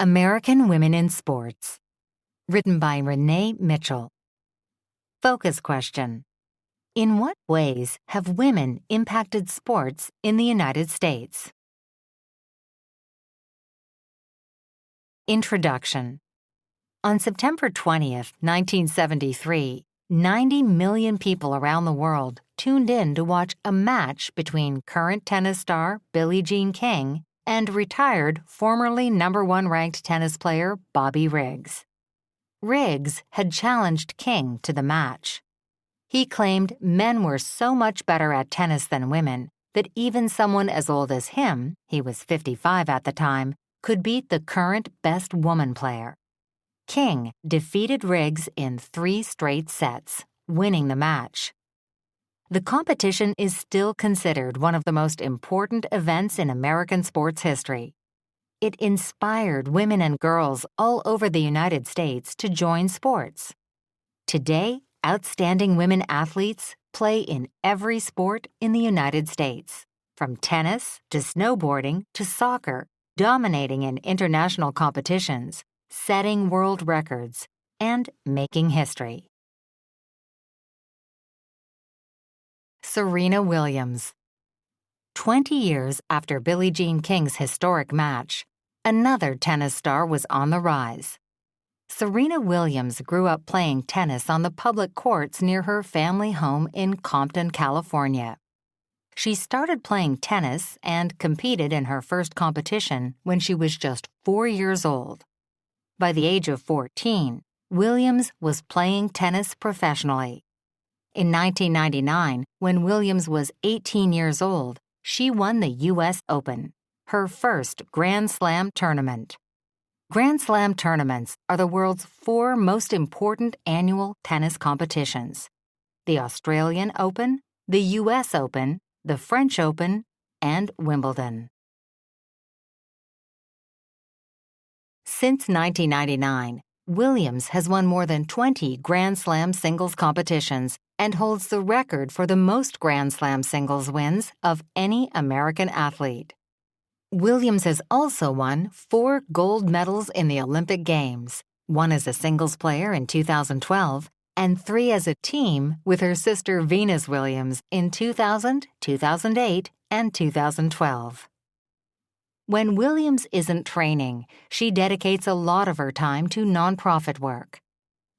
American Women in Sports. Written by Renee Mitchell. Focus question. In what ways have women impacted sports in the United States? Introduction. On September 20th, 1973, 90 million people around the world tuned in to watch a match between current tennis star Billie Jean King and retired formerly #1 ranked tennis player Bobby Riggs. Riggs had challenged King to the match. He claimed men were so much better at tennis than women that even someone as old as him, he was 55 at the time, could beat the current best woman player. King defeated Riggs in 3 straight sets, winning the match. The competition is still considered one of the most important events in American sports history. It inspired women and girls all over the United States to join sports. Today, outstanding women athletes play in every sport in the United States, from tennis to snowboarding to soccer, dominating in international competitions, setting world records, and making history. Serena Williams. 20 years after Billie Jean King's historic match, another tennis star was on the rise. Serena Williams grew up playing tennis on the public courts near her family home in Compton, California. She started playing tennis and competed in her first competition when she was just 4 years old. By the age of 14, Williams was playing tennis professionally. In 1999, when Williams was 18 years old, she won the U.S. Open, her first Grand Slam tournament. Grand Slam tournaments are the world's 4 most important annual tennis competitions: the Australian Open, the U.S. Open, the French Open, and Wimbledon. Since 1999, Williams has won more than 20 Grand Slam singles competitions and holds the record for the most Grand Slam singles wins of any American athlete. Williams has also won 4 gold medals in the Olympic Games, 1 as a singles player in 2012, and 3 as a team with her sister Venus Williams in 2000, 2008, and 2012. When Williams isn't training, she dedicates a lot of her time to nonprofit work.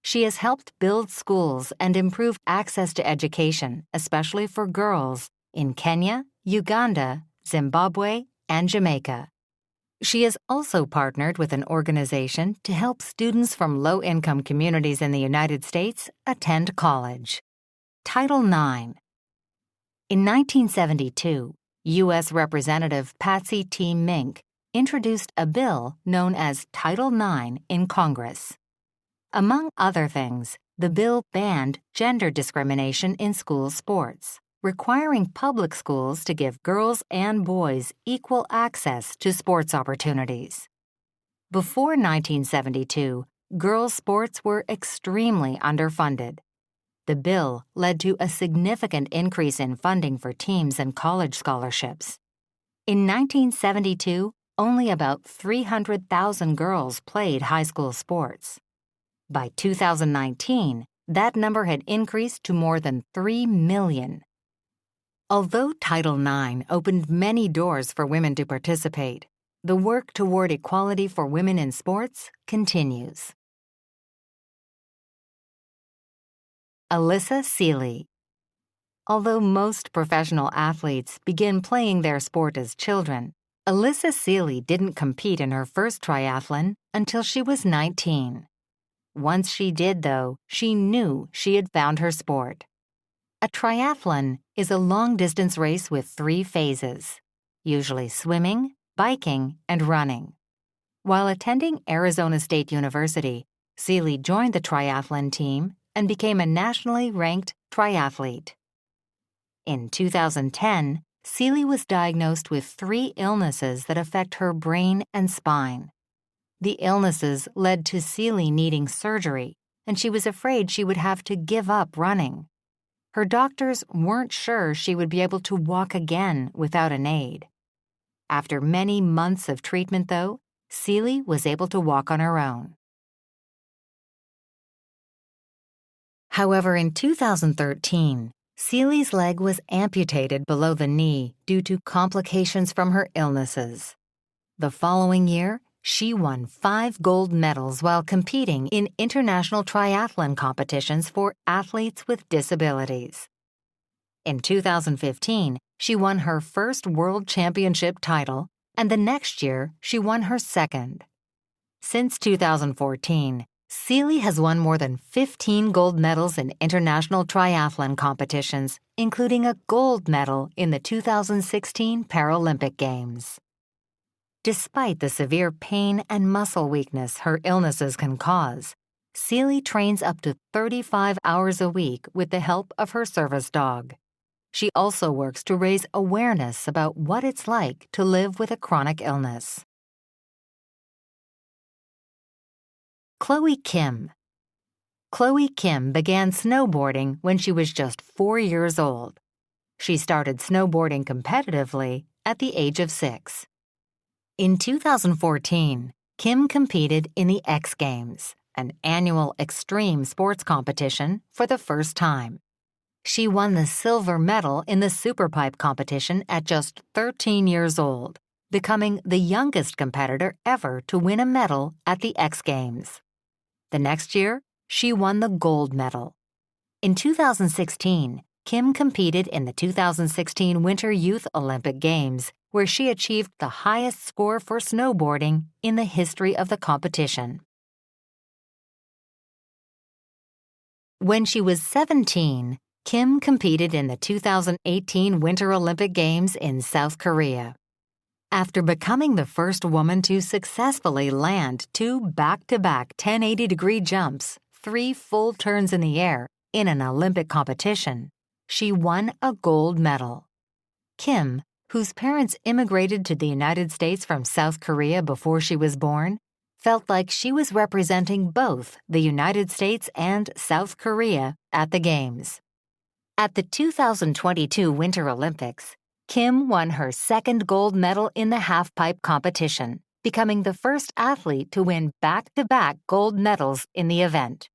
She has helped build schools and improve access to education, especially for girls, in Kenya, Uganda, Zimbabwe, and Jamaica. She has also partnered with an organization to help students from low-income communities in the United States attend college. Title IX. In 1972, U.S. Representative Patsy T. Mink introduced a bill known as Title IX in Congress. Among other things, the bill banned gender discrimination in school sports, requiring public schools to give girls and boys equal access to sports opportunities. Before 1972, girls' sports were extremely underfunded. The bill led to a significant increase in funding for teams and college scholarships. In 1972, only about 300,000 girls played high school sports. By 2019, that number had increased to more than 3 million. Although Title IX opened many doors for women to participate, the work toward equality for women in sports continues. Alyssa Seeley. Although most professional athletes begin playing their sport as children, Alyssa Seeley didn't compete in her first triathlon until she was 19. Once she did, though, she knew she had found her sport. A triathlon is a long-distance race with 3 phases, usually swimming, biking, and running. While attending Arizona State University, Seeley joined the triathlon team and became a nationally ranked triathlete. In 2010, Seeley was diagnosed with 3 illnesses that affect her brain and spine. The illnesses led to Seeley needing surgery, and she was afraid she would have to give up running. Her doctors weren't sure she would be able to walk again without an aid. After many months of treatment, though, Seeley was able to walk on her own. However, in 2013, Seeley's leg was amputated below the knee due to complications from her illnesses. The following year, she won 5 gold medals while competing in international triathlon competitions for athletes with disabilities. In 2015, she won her first World Championship title, and the next year, she won her second. Since 2014, Seeley has won more than 15 gold medals in international triathlon competitions, including a gold medal in the 2016 Paralympic Games. Despite the severe pain and muscle weakness her illnesses can cause, Seeley trains up to 35 hours a week with the help of her service dog. She also works to raise awareness about what it's like to live with a chronic illness. Chloe Kim. Chloe Kim began snowboarding when she was just 4 years old. She started snowboarding competitively at the age of 6. In 2014, Kim competed in the X Games, an annual extreme sports competition, for the first time. She won the silver medal in the Superpipe competition at just 13 years old, becoming the youngest competitor ever to win a medal at the X Games. The next year, she won the gold medal. In 2016, Kim competed in the 2016 Winter Youth Olympic Games, where she achieved the highest score for snowboarding in the history of the competition. When she was 17, Kim competed in the 2018 Winter Olympic Games in South Korea. After becoming the first woman to successfully land 2 back-to-back 1080-degree jumps, 3 full turns in the air, in an Olympic competition, she won a gold medal. Kim, whose parents immigrated to the United States from South Korea before she was born, felt like she was representing both the United States and South Korea at the Games. At the 2022 Winter Olympics, Kim won her second gold medal in the halfpipe competition, becoming the first athlete to win back-to-back gold medals in the event.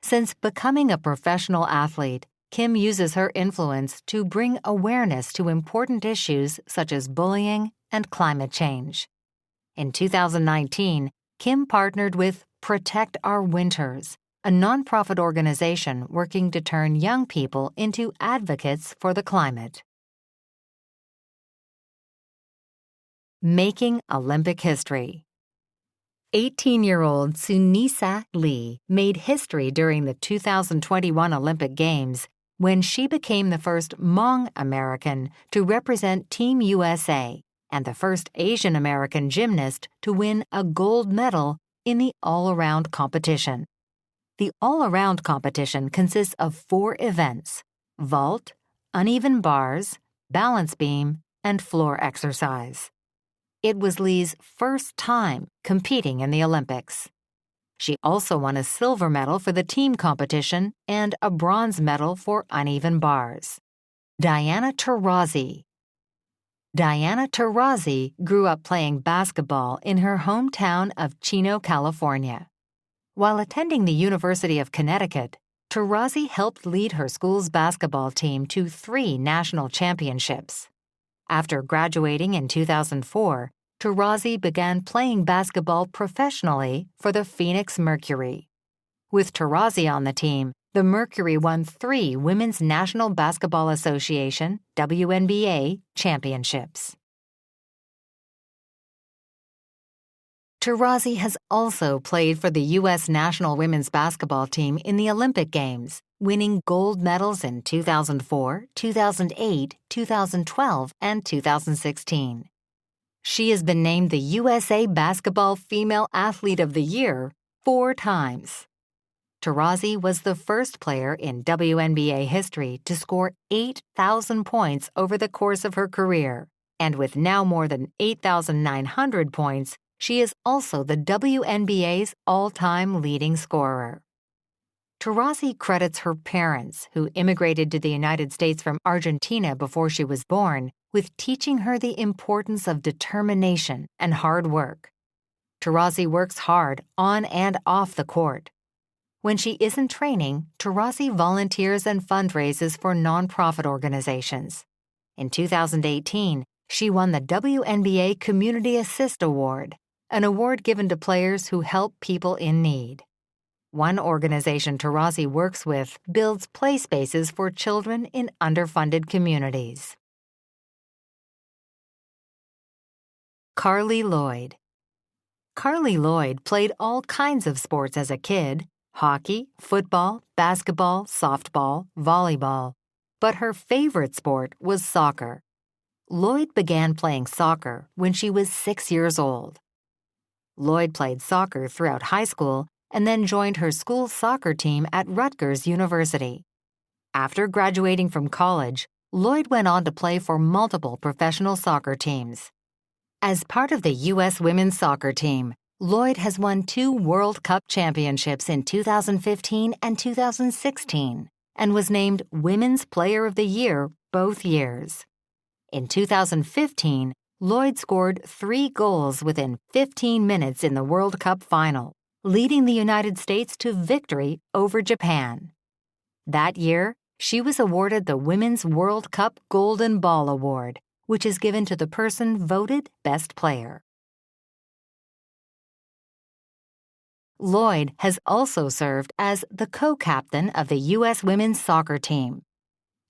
Since becoming a professional athlete, Kim uses her influence to bring awareness to important issues such as bullying and climate change. In 2019, Kim partnered with Protect Our Winters, a nonprofit organization working to turn young people into advocates for the climate. Making Olympic history. 18-year-old Sunisa Lee made history during the 2021 Olympic Games when she became the first Hmong American to represent Team USA and the first Asian American gymnast to win a gold medal in the all-around competition. The all-around competition consists of 4 events: vault, uneven bars, balance beam, and floor exercise. It was Lee's first time competing in the Olympics. She also won a silver medal for the team competition and a bronze medal for uneven bars. Diana Taurasi. Diana Taurasi grew up playing basketball in her hometown of Chino, California. While attending the University of Connecticut, Taurasi helped lead her school's basketball team to 3 national championships. After graduating in 2004, Taurasi began playing basketball professionally for the Phoenix Mercury. With Taurasi on the team, the Mercury won 3 Women's National Basketball Association (WNBA) championships. Taurasi has also played for the U.S. national women's basketball team in the Olympic Games, winning gold medals in 2004, 2008, 2012, and 2016. She has been named the USA Basketball Female Athlete of the Year 4 times. Taurasi was the first player in WNBA history to score 8,000 points over the course of her career, and with now more than 8,900 points, she is also the WNBA's all-time leading scorer. Taurasi credits her parents, who immigrated to the United States from Argentina before she was born, with teaching her the importance of determination and hard work. Taurasi works hard on and off the court. When she isn't training, Taurasi volunteers and fundraises for nonprofit organizations. In 2018, she won the WNBA Community Assist Award, an award given to players who help people in need. One organization Taurasi works with builds play spaces for children in underfunded communities. Carli Lloyd. Carli Lloyd played all kinds of sports as a kid: hockey, football, basketball, softball, volleyball. But her favorite sport was soccer. Lloyd began playing soccer when she was 6 years old. Lloyd played soccer throughout high school and then joined her school's soccer team at Rutgers University. After graduating from college, Lloyd went on to play for multiple professional soccer teams. As part of the U.S. women's soccer team, Lloyd has won 2 World Cup championships in 2015 and 2016 and was named Women's Player of the Year both years. In 2015, Lloyd scored 3 goals within 15 minutes in the World Cup final, leading the United States to victory over Japan. That year, she was awarded the Women's World Cup Golden Ball Award, which is given to the person voted best player. Lloyd has also served as the co-captain of the U.S. women's soccer team.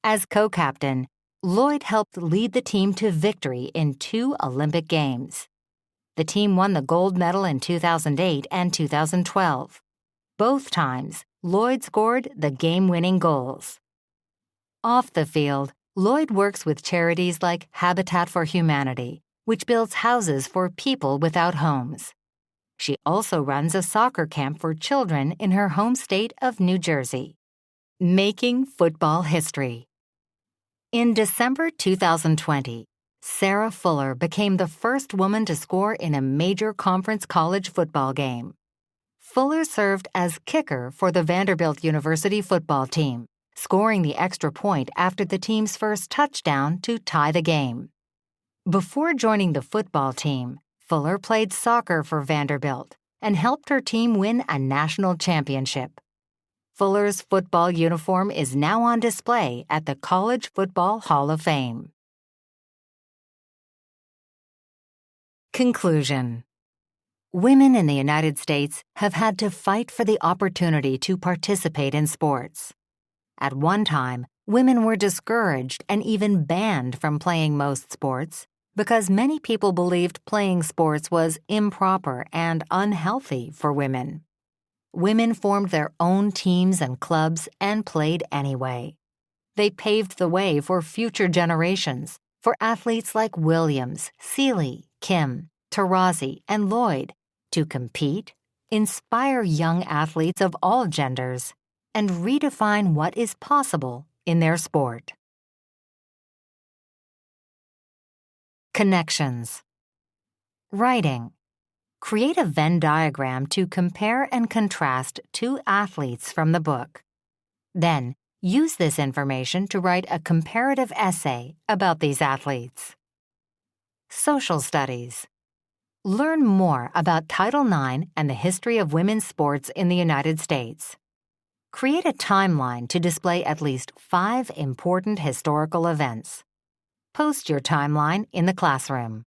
As co-captain, Lloyd helped lead the team to victory in 2 Olympic Games. The team won the gold medal in 2008 and 2012. Both times, Lloyd scored the game-winning goals. Off the field, Lloyd works with charities like Habitat for Humanity, which builds houses for people without homes. She also runs a soccer camp for children in her home state of New Jersey. Making football history. In December 2020, Sarah Fuller became the first woman to score in a major conference college football game. Fuller served as kicker for the Vanderbilt University football team, scoring the extra point after the team's first touchdown to tie the game. Before joining the football team, Fuller played soccer for Vanderbilt and helped her team win a national championship. Fuller's football uniform is now on display at the College Football Hall of Fame. Conclusion. Women in the United States have had to fight for the opportunity to participate in sports. At one time, women were discouraged and even banned from playing most sports because many people believed playing sports was improper and unhealthy for women. Women formed their own teams and clubs and played anyway. They paved the way for future generations, for athletes like Williams, Seeley, Kim, Taurasi, and Lloyd to compete, inspire young athletes of all genders, and redefine what is possible in their sport. Connections. Writing. Create a Venn diagram to compare and contrast 2 athletes from the book. Then, use this information to write a comparative essay about these athletes. Social studies. Learn more about Title IX and the history of women's sports in the United States. Create a timeline to display at least 5 important historical events. Post your timeline in the classroom.